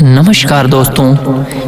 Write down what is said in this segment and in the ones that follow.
नमस्कार दोस्तों,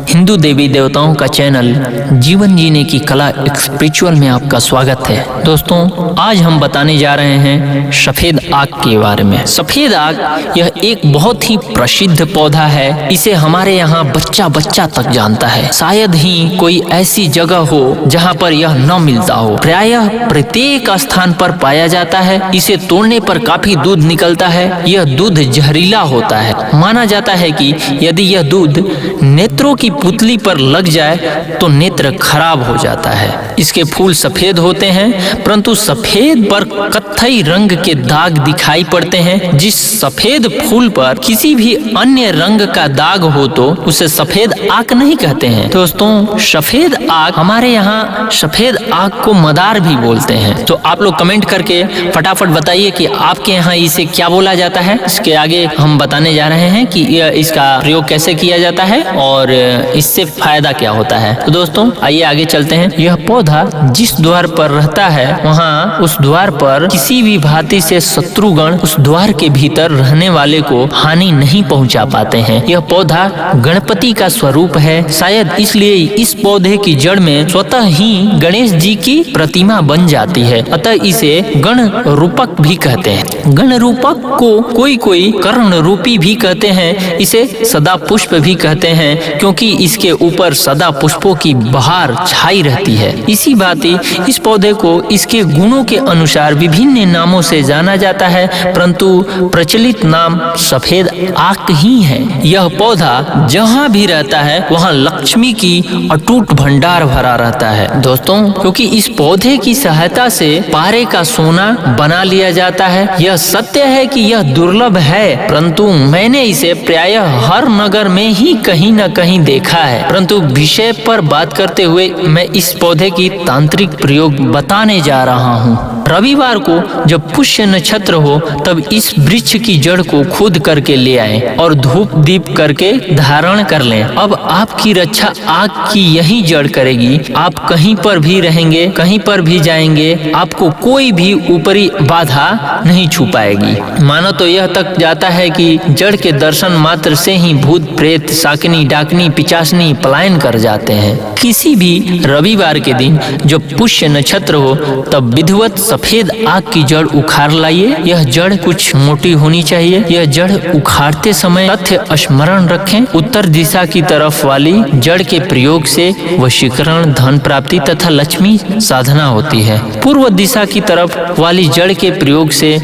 हिंदू देवी देवताओं का चैनल जीवन जीने की कला एक स्पिरिचुअल में आपका स्वागत है। दोस्तों, आज हम बताने जा रहे हैं सफेद आग के बारे में। सफेद आग यह एक बहुत ही प्रसिद्ध पौधा है। इसे हमारे यहाँ बच्चा बच्चा तक जानता है। शायद ही कोई ऐसी जगह हो जहाँ पर यह न मिलता हो। प्रायः प्रत्येक स्थान पर पाया जाता है। इसे तोड़ने पर काफी दूध निकलता है। यह दूध जहरीला होता है। माना जाता है कि यदि यह दूध नेत्रों की पुतली पर लग जाए तो नेत्र खराब हो जाता है। इसके फूल सफेद होते हैं, परंतु सफेद पर कत्थई रंग के दाग दिखाई पड़ते हैं। जिस सफेद फूल पर किसी भी अन्य रंग का दाग हो तो उसे सफेद आग नहीं कहते हैं। दोस्तों, सफेद आग हमारे यहाँ सफेद आग को मदार भी बोलते हैं। तो आप लोग कमेंट करके फटाफट बताइए कि आपके यहाँ इसे क्या बोला जाता है। इसके आगे हम बताने जा रहे हैं कि इसका प्रयोग कैसे किया जाता है और इससे फायदा क्या होता है। तो दोस्तों, आइए आगे चलते हैं। यह पौधा जिस द्वार पर रहता है वहाँ उस द्वार पर किसी भी भांति से शत्रुगण उस द्वार के भीतर रहने वाले को हानि नहीं पहुँचा पाते हैं। यह पौधा गणपति का स्वरूप है। शायद इसलिए इस पौधे की जड़ में स्वतः ही गणेश जी की प्रतिमा बन जाती है। अतः इसे गण रूपक भी कहते हैं। गण रूपक को कोई कोई कर्ण रूपी भी कहते हैं। इसे सदा पुष्प भी कहते हैं, क्योंकि इसके ऊपर सदा पुष्पों की बहार छाई रहती है। इसी भांति इस पौधे को इसके गुणों के अनुसार विभिन्न नामों से जाना जाता है, परंतु प्रचलित नाम सफेद आक ही है। यह पौधा जहाँ भी रहता है वहाँ लक्ष्मी की अटूट भंडार भरा रहता है। दोस्तों, क्योंकि इस पौधे की सहायता से पारे का सोना बना लिया जाता है। यह सत्य है कि यह दुर्लभ है, परंतु मैंने इसे प्रायः हर नगर में ही कहीं न कहीं देखा है। परंतु विषय पर बात करते हुए मैं इस पौधे की तांत्रिक प्रयोग बताने जा रहा हूँ। रविवार को जब पुष्य नक्षत्र हो तब इस वृक्ष की जड़ को खोद करके ले आए और धूप दीप करके धारण कर लें। अब आपकी रक्षा आग की यही जड़ करेगी। आप कहीं पर भी रहेंगे, कहीं पर भी जाएंगे, आपको कोई भी ऊपरी बाधा नहीं छू पाएगी। मानो तो यह तक जाता है कि जड़ के दर्शन मात्र से ही भूत प्रेत शाकिनी डाकनी पिचासनी पलायन कर जाते हैं। किसी भी रविवार के दिन जब पुष्य नक्षत्र हो तब विधिवत सफेद आग की जड़ उखाड़ लाइए। यह जड़ कुछ मोटी होनी चाहिए। यह जड़ उखाड़ते समय तथ्य स्मरण रखें। उत्तर दिशा की तरफ वाली जड़ के प्रयोग से वशीकरण, धन प्राप्ति तथा लक्ष्मी साधना होती है। पूर्व दिशा की तरफ वाली जड़ के प्रयोग से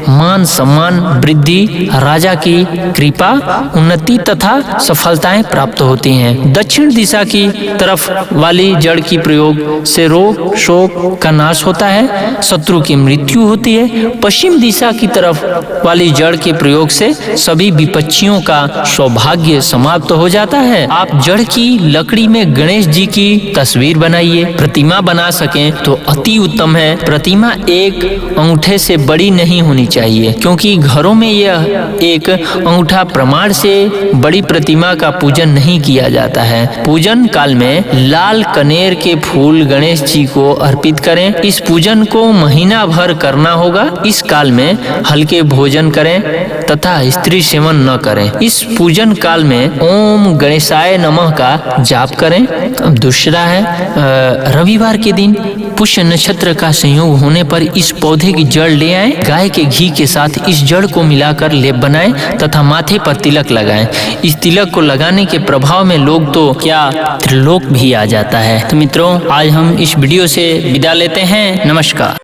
मान सम्मान, वृद्धि, राजा की कृपा, उन्नति तथा सफलताएं प्राप्त होती हैं। दक्षिण दिशा की तरफ वाली जड़ की प्रयोग से रोग शोक का नाश होता है, शत्रु की मृत्यु होती है। पश्चिम दिशा की तरफ वाली जड़ के प्रयोग से सभी विपत्तियों का सौभाग्य समाप्त हो जाता है। आप जड़ की लकड़ी में गणेश जी की तस्वीर बनाइए। प्रतिमा बना सकें तो अति उत्तम है। प्रतिमा एक अंगूठे से बड़ी नहीं होनी चाहिए, क्योंकि घरों में यह एक अंगूठा प्रमाण से बड़ी प्रतिमा का पूजन नहीं किया जाता है। पूजन काल में लाल कनेर के फूल गणेश जी को अर्पित करें। इस पूजन को महीना भर करना होगा। इस काल में हल्के भोजन करें तथा स्त्री सेवन न करें। इस पूजन काल में ओम गणेशाय नमः का जाप करें। अब दूसरा है रविवार के दिन पुष्य नक्षत्र का संयोग होने पर इस पौधे की जड़ ले आए। गाय के घी के साथ इस जड़ को मिलाकर लेप बनाएं तथा माथे पर तिलक लगाएं। इस तिलक को लगाने के प्रभाव में लोग तो क्या त्रिलोक भी आ जाता है। तो मित्रों, आज हम इस वीडियो से विदा लेते हैं। नमस्कार।